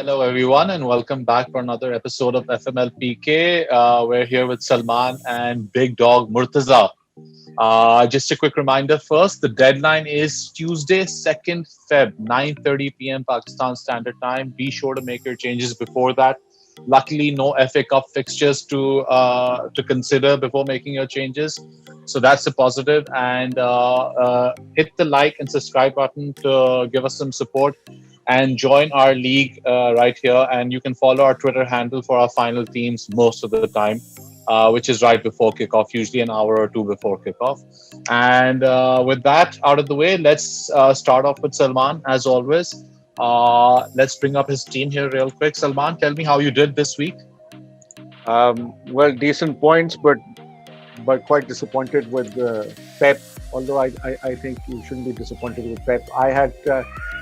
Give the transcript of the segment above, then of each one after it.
Hello, everyone, and welcome back for another episode of FMLPK. We're here with Salman and Big Dog Murtaza. Just a quick reminder first, the deadline is Tuesday, 2nd Feb, 9:30 p.m. Pakistan Standard Time. Be sure to make your changes before that. Luckily, no FA Cup fixtures to consider before making your changes. So that's a positive. And hit the like and subscribe button to give us some support and join our league right here. And you can follow our Twitter handle for our final teams most of the time, which is right before kickoff, usually an hour or two before kickoff. And with that out of the way, let's start off with Salman, as always. Let's bring up his team here real quick. Salman, tell me how you did this week. Well, decent points, but quite disappointed with Pep. Although I think you shouldn't be disappointed with Pep.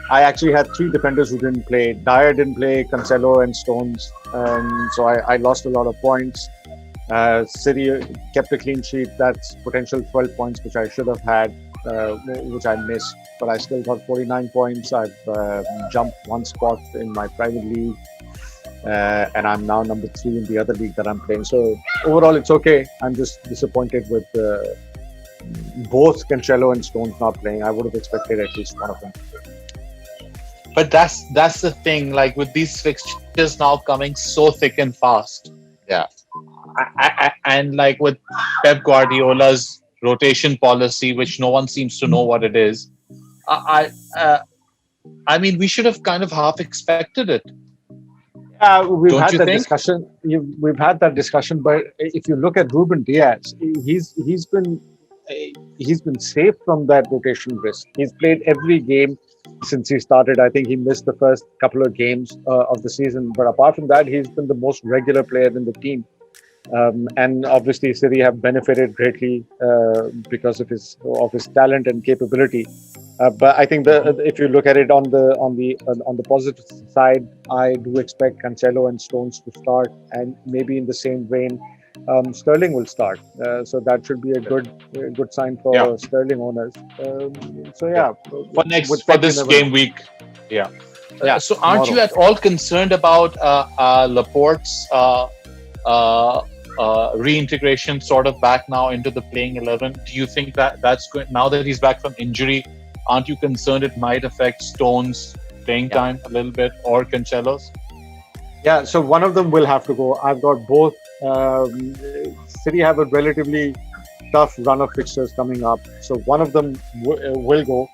I actually had three defenders who didn't play. Dyer didn't play, Cancelo and Stones, and so I lost a lot of points. City kept a clean sheet. That's potential 12 points, which I should have had, which I missed. But I still got 49 points. I've jumped one spot in my private league, and I'm now number 3 in the other league that I'm playing. So overall, it's okay. I'm just disappointed with both Cancelo and Stones not playing. I would have expected at least one of them. But that's the thing. Like with these fixtures now coming so thick and fast. Yeah. And like with Pep Guardiola's rotation policy, which no one seems to know what it is, I mean, we should have kind of half expected it. We've had that discussion. We've had that discussion, but if you look at Ruben Diaz, he's been safe from that rotation risk. He's played every game since he started. I think he missed the first couple of games of the season, but apart from that, he's been the most regular player in the team. And obviously, City have benefited greatly because of his talent and capability. But I think if you look at it on the positive side, I do expect Cancelo and Stones to start, and maybe in the same vein, Sterling will start. So that should be a good sign for Sterling owners. For this game week. So aren't you at all concerned about Laporte's reintegration sort of back now into the playing 11? Do you think that's going, now that he's back from injury? Aren't you concerned it might affect Stones' playing time a little bit, or Cancelo's? Yeah, so one of them will have to go. I've got both. City have a relatively tough run of fixtures coming up, so one of them will go,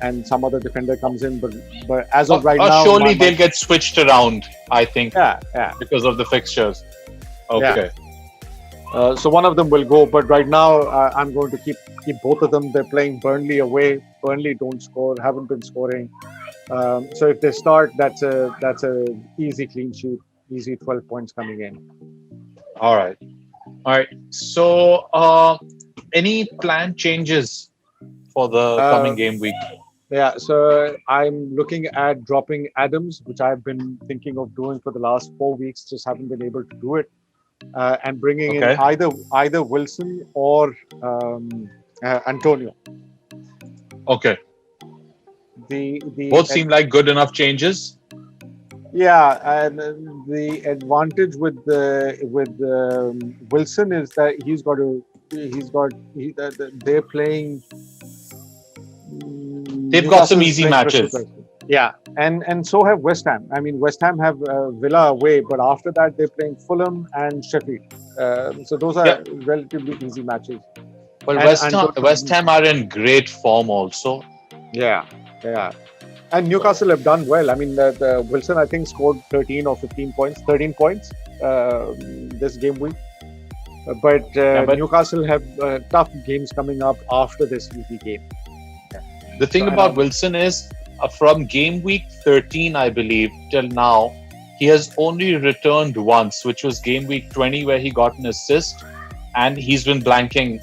and some other defender comes in. But as of right now, surely they'll get switched around. I think. Yeah. Because of the fixtures. Okay. Yeah. So one of them will go, but right now I'm going to keep both of them. They're playing Burnley away. Burnley don't score, haven't been scoring. So if they start, that's a easy clean sheet, easy 12 points coming in. All right. So any planned changes for the coming game week? Yeah, so I'm looking at dropping Adams, which I've been thinking of doing for the last 4 weeks, just haven't been able to do it, and bringing in either Wilson or Antonio. Okay. The both seem like good enough changes. Yeah, and the advantage with Wilson is that they're playing. They've got some easy matches. Yeah, and so have West Ham. I mean, West Ham have Villa away, but after that they're playing Fulham and Sheffield. So those are relatively easy matches. But West Ham are in great form also. Yeah. And Newcastle have done well. I mean, the Wilson, I think, scored 13 or 15 points, 13 points this game week. But Newcastle have tough games coming up after this easy game. The thing about Wilson is, from game week 13, I believe, till now, he has only returned once, which was game week 20, where he got an assist, and he's been blanking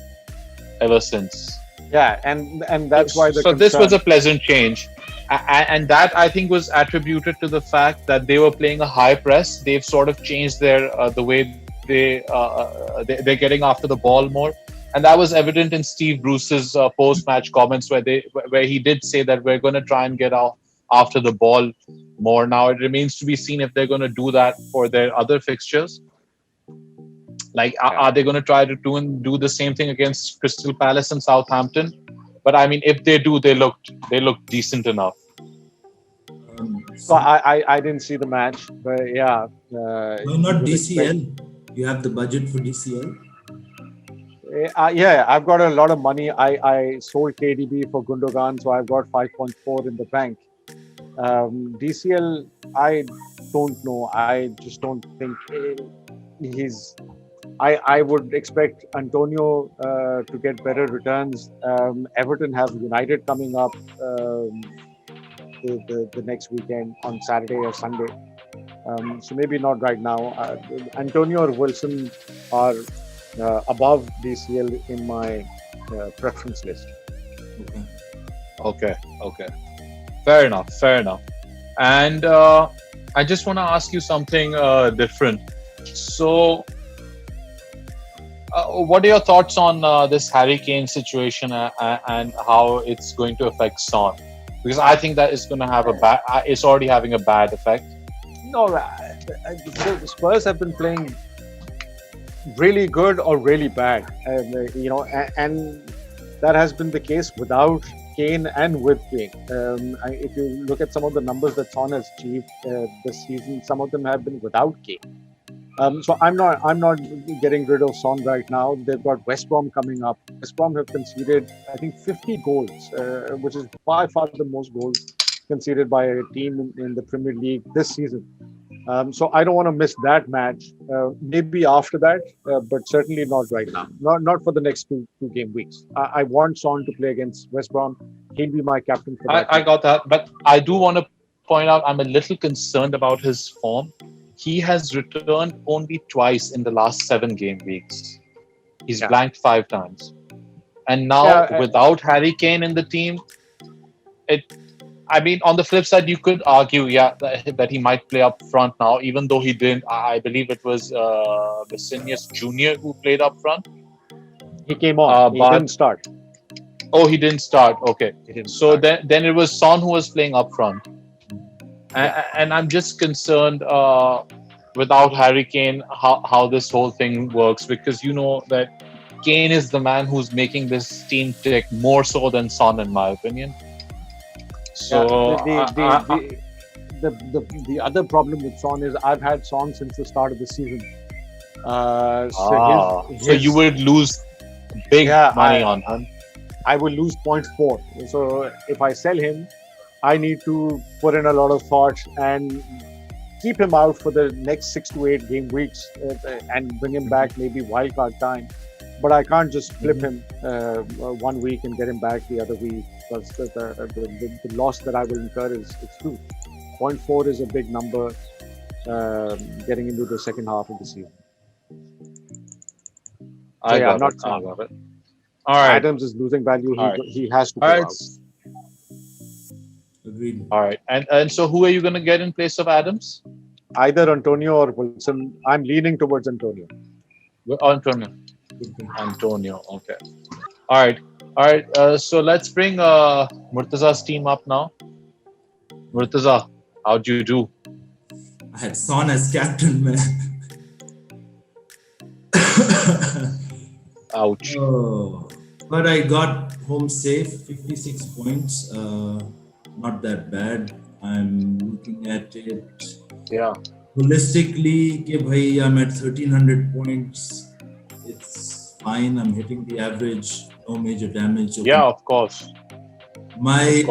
ever since. Yeah, and that's why this was a pleasant change. And that, I think, was attributed to the fact that they were playing a high press. They've sort of changed the way they're getting after the ball more. And that was evident in Steve Bruce's post-match comments, where he did say that we're going to try and get out after the ball more. Now it remains to be seen if they're going to do that for their other fixtures. Like, are they going to try to do the same thing against Crystal Palace and Southampton? But I mean, if they do, they look decent enough. So I didn't see the match, but yeah. Why not DCL? You have the budget for DCL? Yeah, I've got a lot of money. I sold KDB for Gundogan, so I've got 5.4 in the bank. DCL, I don't know. I just don't think he's. I would expect Antonio to get better returns. Everton have United coming up the next weekend on Saturday or Sunday. So maybe not right now. Antonio or Wilson are above DCL in my preference list. Okay. Fair enough. And I just want to ask you something different. So, what are your thoughts on this Harry Kane situation and how it's going to affect Son? Because I think that is going to have it's already having a bad effect. No, the Spurs have been playing really good or really bad, and that has been the case without Kane and with Kane. If you look at some of the numbers that Son has achieved this season, some of them have been without Kane. So I'm not getting rid of Son right now. They've got West Brom coming up. West Brom have conceded, I think, 50 goals, which is by far the most goals conceded by a team in the Premier League this season. So I don't want to miss that match. Maybe after that, but certainly not right now. Not for the next two game weeks. I want Son to play against West Brom. He'll be my captain for that. I got that, but I do want to point out I'm a little concerned about his form. He has returned only twice in the last 7 game weeks. He's blanked 5 times. And now, without Harry Kane in the team, on the flip side, you could argue, that he might play up front now, even though he didn't. I believe it was Vicinius Jr. who played up front. He came on. He didn't start. Oh, he didn't start. Okay. So then it was Son who was playing up front. And I'm just concerned without Harry Kane how this whole thing works, because you know that Kane is the man who's making this team tick more so than Son, in my opinion. So the other problem with Son is I've had Son since the start of the season. So you would lose big money on him. I will lose 0.4. So if I sell him, I need to put in a lot of thought and keep him out for the next 6 to 8 game weeks and bring him back maybe wildcard time. But I can't just flip him 1 week and get him back the other week, because the loss that I will incur is huge. 0.4 is a big number getting into the second half of the season. I got it. All right. Adams is losing value. He has to go out. Agreed. All right. And so who are you going to get in place of Adams? Either Antonio or Wilson. I'm leaning towards Antonio. Antonio. Okay. All right. So let's bring Murtaza's team up now. Murtaza, how'd you do? I had Son as captain, man. Ouch. But I got home safe, 56 points. Not that bad. I'm looking at it. Yeah. Holistically, I'm at 1300 points. It's fine. I'm hitting the average. No major damage. Yeah, of course. My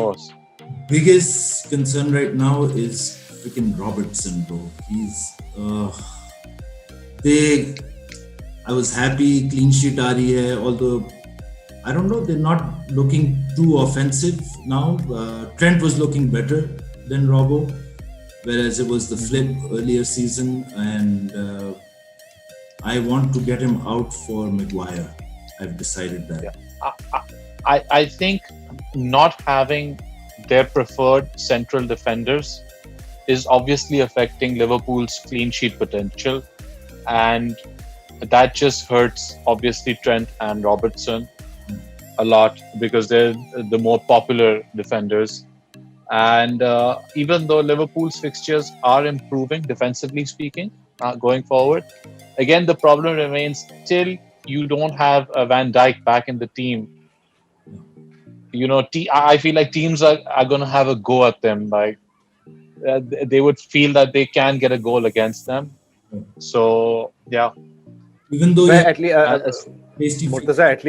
biggest concern right now is freaking Robertson, bro. He's I was happy clean sheet aa rahi hai, although I don't know, they're not looking too offensive now. Trent was looking better than Robbo, whereas it was the flip earlier season, and I want to get him out for Maguire. I've decided that. Yeah. I think not having their preferred central defenders is obviously affecting Liverpool's clean sheet potential, and that just hurts obviously Trent and Robertson a lot because they're the more popular defenders. And even though Liverpool's fixtures are improving, defensively speaking, going forward, again, the problem remains till you don't have a Van Dijk back in the team. I feel like teams are going to have a go at them. Like they would feel that they can get a goal against them. So, yeah. Even though Well, at least, tasty Murtaza, at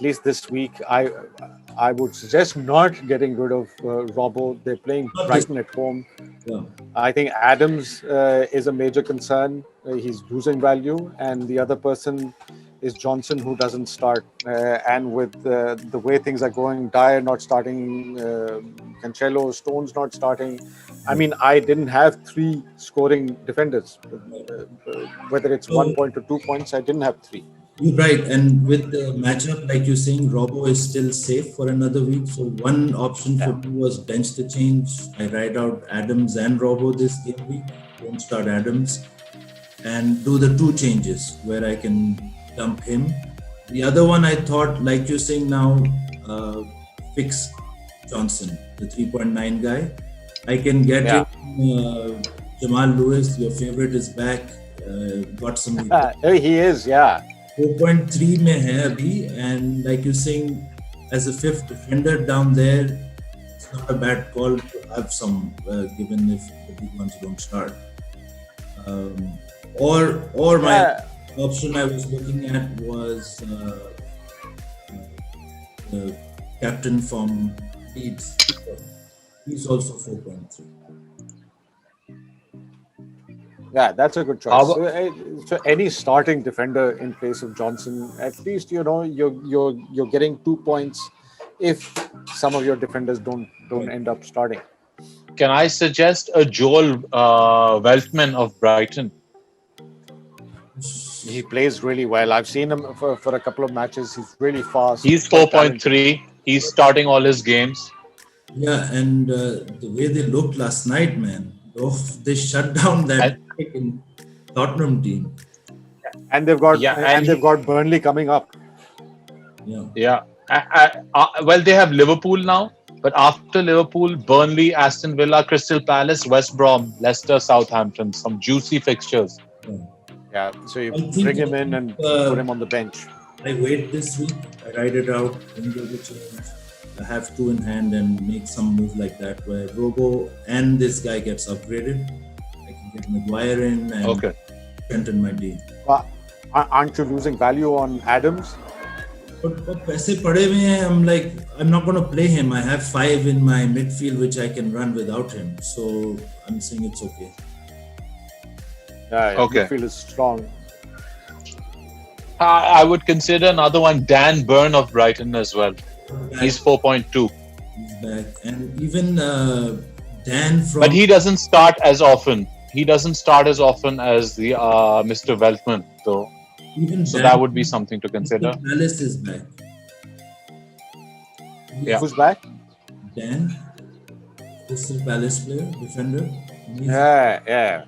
least this week, I would suggest not getting rid of Robbo. They're playing Brighton at home. Yeah. I think Adams is a major concern. He's losing value, and the other person is Johnson, who doesn't start. And with the way things are going, Dyer not starting, Cancelo, Stones not starting. I mean, I didn't have 3 scoring defenders. Whether it's 1 point or 2 points, I didn't have 3. You're right, and with the matchup, like you're saying, Robbo is still safe for another week. So one option for me was bench the change. I ride out Adams and Robbo this game week. Don't start Adams, and do the 2 changes where I can dump him. The other one I thought, like you're saying now, fix Johnson, the 3.9 guy. I can get him. Jamal Lewis, your favorite, is back. Got some. He is, yeah. 4.3 में है अभी, and like you're saying, as a 5th defender down there, it's not a bad call to have some, given if the big ones don't start. Or my option I was looking at was the captain from Leeds. He's also 4.3. Yeah, that's a good choice. So any starting defender in place of Johnson, at least you're getting 2 points if some of your defenders don't end up starting. Can I suggest a Joel Veltman of Brighton? He plays really well. I've seen him for a couple of matches. He's really fast. He's 4.3. He's starting all his games. Yeah, and the way they looked last night, man. They shut down that Tottenham team. And they've got Burnley coming up. Yeah. Well, they have Liverpool now, but after Liverpool, Burnley, Aston Villa, Crystal Palace, West Brom, Leicester, Southampton. Some juicy fixtures. Yeah, so you bring him in and put him on the bench. I wait this week. I ride it out. I have 2 in hand and make some move like that where Robo and this guy gets upgraded. I can get Maguire in and strengthen my team. Well, aren't you losing value on Adams? But paise pade mein hai, I'm like, I'm not going to play him. I have 5 in my midfield which I can run without him. So I'm saying it's okay. Yeah, midfield is strong. I would consider another one, Dan Burn of Brighton as well. He's 4.2. He's back. And even Dan from... But he doesn't start as often. He doesn't start as often as the Mr. Veltman, though. So that would be something to consider. Palace is back. Yeah. Who's back? Dan. Crystal Palace player, defender. Yeah.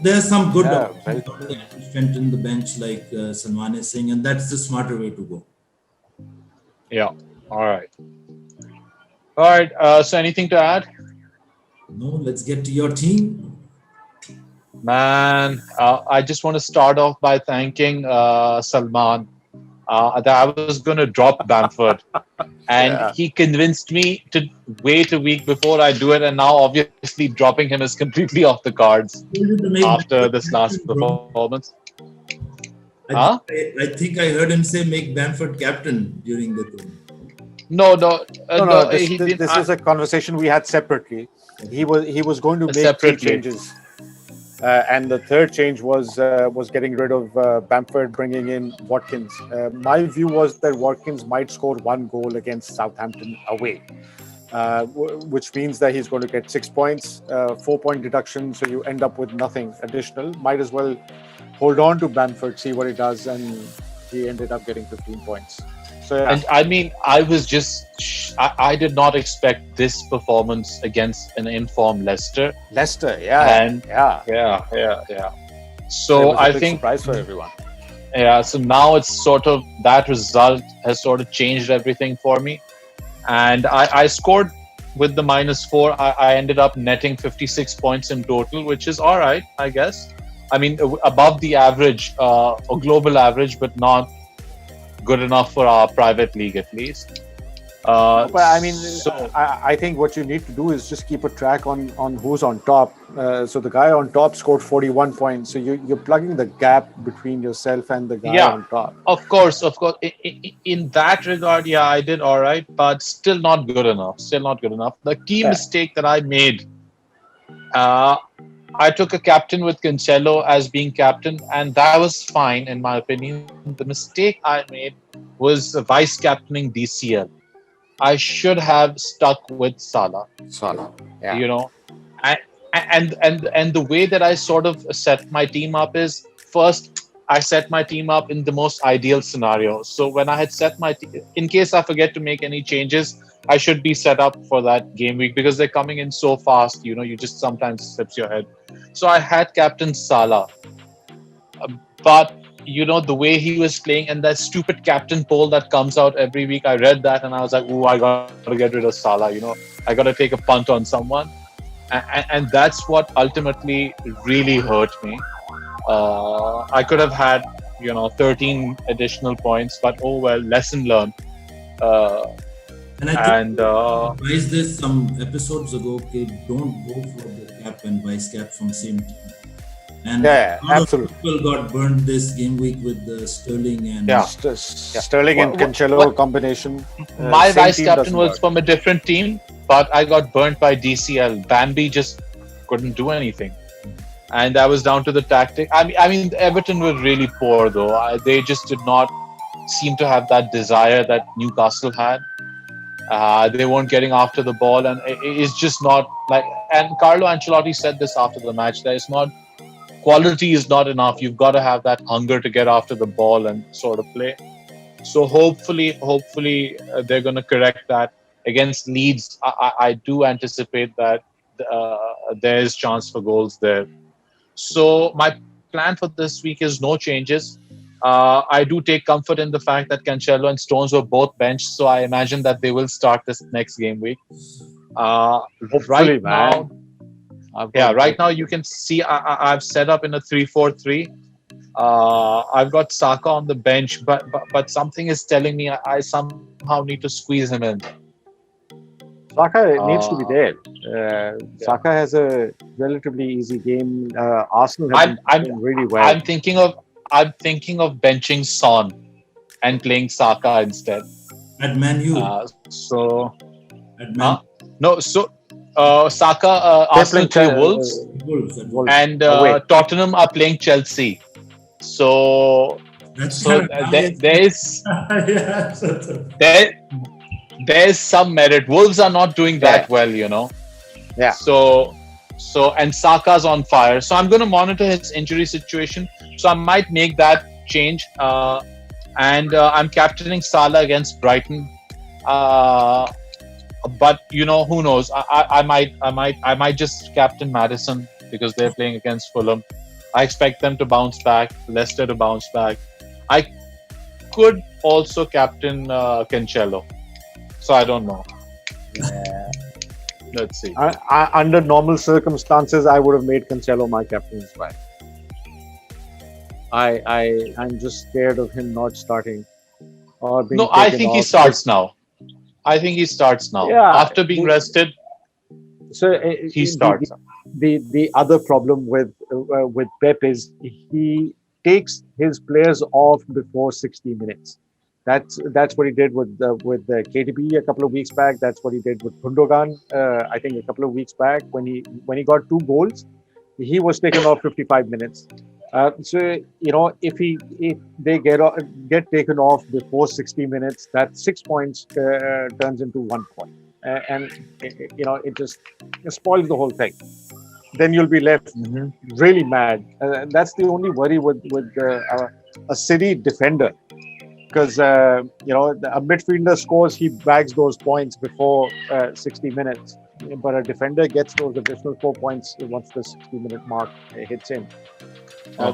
There's some good strength in the bench, like Salman is saying, and that's the smarter way to go. Yeah. All right. So anything to add? No, let's get to your team. Man, I just want to start off by thanking Salman. That I was going to drop Bamford, and he convinced me to wait a week before I do it, and now obviously dropping him is completely off the cards after this last performance. I think I heard him say make Bamford captain during the thing. No. This is a conversation we had separately. He was going to make 3 changes. And the third change was getting rid of Bamford, bringing in Watkins. My view was that Watkins might score 1 goal against Southampton away, which means that he's going to get 6 points, 4-point deduction, so you end up with nothing additional. Might as well hold on to Bamford, see what he does, and he ended up getting 15 points. So, and I mean, I did not expect this performance against an informed Leicester. Yeah. So I think surprise for everyone. Yeah, so now it's sort of that result has sort of changed everything for me. And I scored with the -4. I ended up netting 56 points in total, which is all right, I guess. I mean, above the average or global average, but not good enough for our private league at least. But I mean, I think what you need to do is just keep a track on who's on top. So the guy on top scored 41 points. So you're plugging the gap between yourself and the guy on top. Of course. In that regard, yeah, I did all right, but still not good enough. Still not good enough. The key mistake that I made, I took a captain with Cancelo as being captain, and that was fine in my opinion. The mistake I made was vice captaining DCL. I should have stuck with Salah. Yeah. You know, I, and the way that I sort of set my team up is first I set my team up in the most ideal scenario. So when I had set my in case I forget to make any changes, I should be set up for that game week because they're coming in so fast. You know, you just sometimes slips your head. So I had Captain Salah, but you know the way he was playing and that stupid captain poll that comes out every week. I read that and I was like, "Ooh, I got to get rid of Salah." You know, I got to take a punt on someone, and that's what ultimately really hurt me. I could have had 13 additional points, but oh well, lesson learned. And I think advised this some episodes ago. Okay, don't go for the cap and vice cap from same team. And absolutely. People got burned this game week with the Sterling and Sterling and Cancelo combination. My vice captain was from a different team, but I got burnt by DCL. Bambi just couldn't do anything, and that was down to the tactic. I mean, Everton were really poor though. They just did not seem to have that desire that Newcastle had. They weren't getting after the ball, and it's just not like. And Carlo Ancelotti said this after the match. That it's not. Quality is not enough. You've got to have that hunger to get after the ball and sort of play. So hopefully they're going to correct that against Leeds. I do anticipate that there is chance for goals there. So my plan for this week is no changes. I do take comfort in the fact that Cancelo and Stones were both benched, so I imagine that they will start this next game week. Hopefully, man. Right now you can see I've set up in a 3-4-3. I've got Saka on the bench, but something is telling me I somehow need to squeeze him in. Saka needs to be there. Saka has a relatively easy game. Arsenal have been doing really well. I'm thinking of benching Son and playing Saka instead. At Man U. Saka, Arsenal play Wolves, and Tottenham are playing Chelsea. So there's some merit. Wolves are not doing that well, you know. Yeah. So and Saka's on fire. So I'm going to monitor his injury situation. So I might make that change. And I'm captaining Salah against Brighton. But who knows? I might just captain Maddison because they're playing against Fulham. I expect them to bounce back, Leicester to bounce back. I could also captain Cancelo. So I don't know. Yeah. Let's see. Under normal circumstances, I would have made Cancelo my captain as well. I'm just scared of him not starting or being. No, I think he starts now. Yeah, after being rested. So he starts. The other problem with Pep is he takes his players off before 60 minutes. That's what he did with KDB a couple of weeks back. That's what he did with Gundogan. I think a couple of weeks back when he got 2 goals, he was taken off 55 minutes. So if they get taken off before 60 minutes, that 6 points turns into 1 point, and it just spoils the whole thing. Then you'll be left really mad. That's the only worry with a City defender, because a midfielder scores, he bags those points before 60 minutes. but a defender gets those additional 4 points once the 60-minute mark hits in.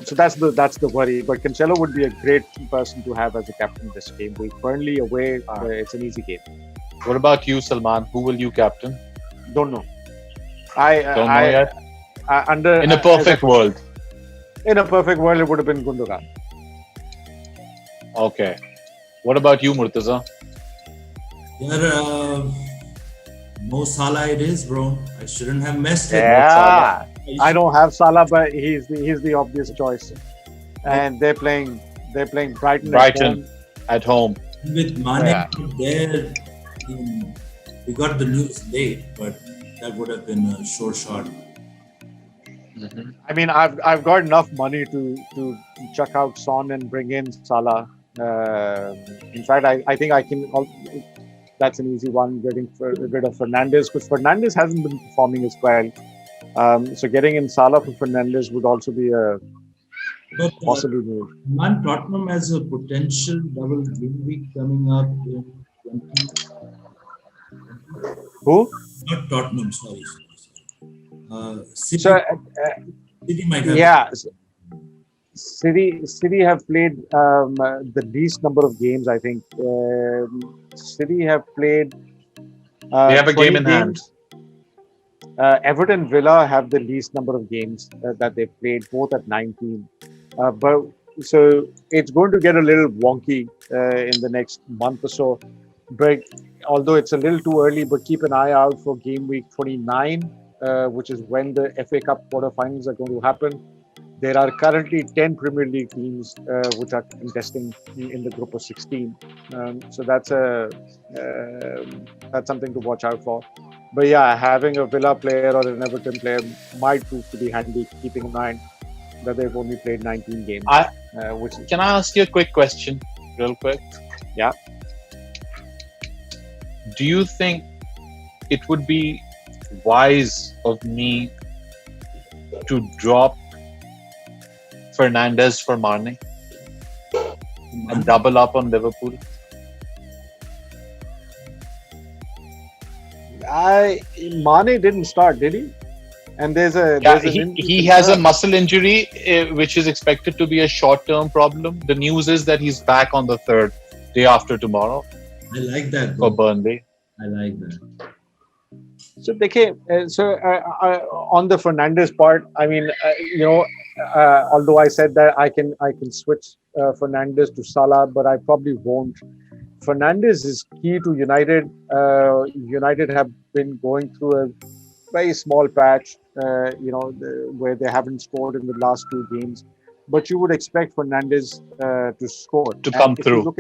So that's the worry. But Cancelo would be a great person to have as a captain this game week. Burnley away, it's an easy game. What about you, Salman? Who will you captain? Don't know. Don't know yet. In a perfect world. In a perfect world, it would have been Gundogan. Okay. What about you, Murtaza? Mo Salah it is, bro. I shouldn't have messed with Yeah, I don't have Salah, but he's the obvious choice. And they're playing Brighton at home. With Mane there. We got the news late, but that would have been a sure shot. Mm-hmm. I mean, I've got enough money to chuck out Son and bring in Salah. In fact, I think I can. That's an easy one. Getting rid of Fernandes, because Fernandes hasn't been performing as well. So getting in Salah for Fernandes would also be a possible move. Tottenham has a potential double game week coming up in 20. Who? Not Tottenham, sorry. City, So, City might have. Yeah. City have played the least number of games, I think. City have played. They have a game in hand. Everton Villa have the least number of games that they've played, both at 19. But so it's going to get a little wonky in the next month or so. But although it's a little too early, but keep an eye out for game week 29, which is when the FA Cup quarterfinals are going to happen. There are currently 10 Premier League teams which are contesting in the group of 16. So that's something to watch out for. But yeah, having a Villa player or an Everton player might prove to be handy, keeping in mind that they've only played 19 games. Can I ask you a quick question, real quick? Yeah. Do you think it would be wise of me to drop Fernandes for Mane and double up on Liverpool? Mane didn't start, did he? And he has a muscle injury, which is expected to be a short-term problem. The news is that he's back on the 3rd, day after tomorrow. I like that. For Burnley. I like that. So they came. On the Fernandes part, I mean, although I said that I can switch Fernandes to Salah, but I probably won't. Fernandes is key to United. United have been going through a very small patch, where they haven't scored in the last 2 games. But you would expect Fernandes to score. To come through.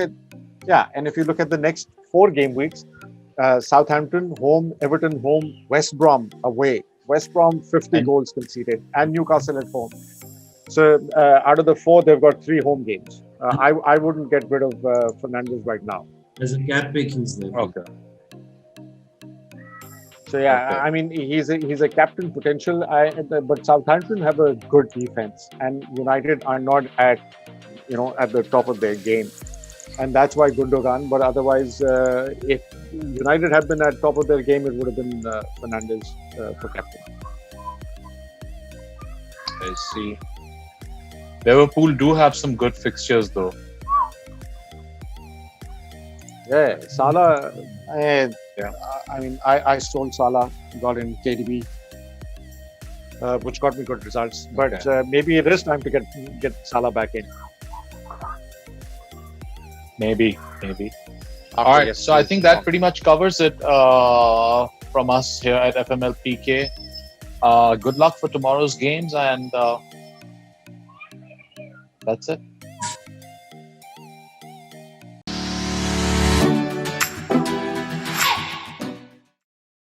And if you look at the next 4 game weeks, Southampton home, Everton home, West Brom away. West Brom 50 goals conceded, and Newcastle at home. So out of the 4, they've got 3 home games. I wouldn't get rid of Fernandes right now. As a cap pick, he's there. Okay. So I mean, he's a captain potential. But Southampton have a good defense, and United are not at the top of their game, and that's why Gundogan. But otherwise, if United had been at top of their game, it would have been Fernandes for captain. I see. Liverpool do have some good fixtures, though. Yeah, Salah. I mean, I stole Salah, got in KDB, which got me good results. But maybe it is time to get Salah back in. Maybe. All right, so I think that pretty much covers it from us here at FMLPK. Good luck for tomorrow's games, and that's it.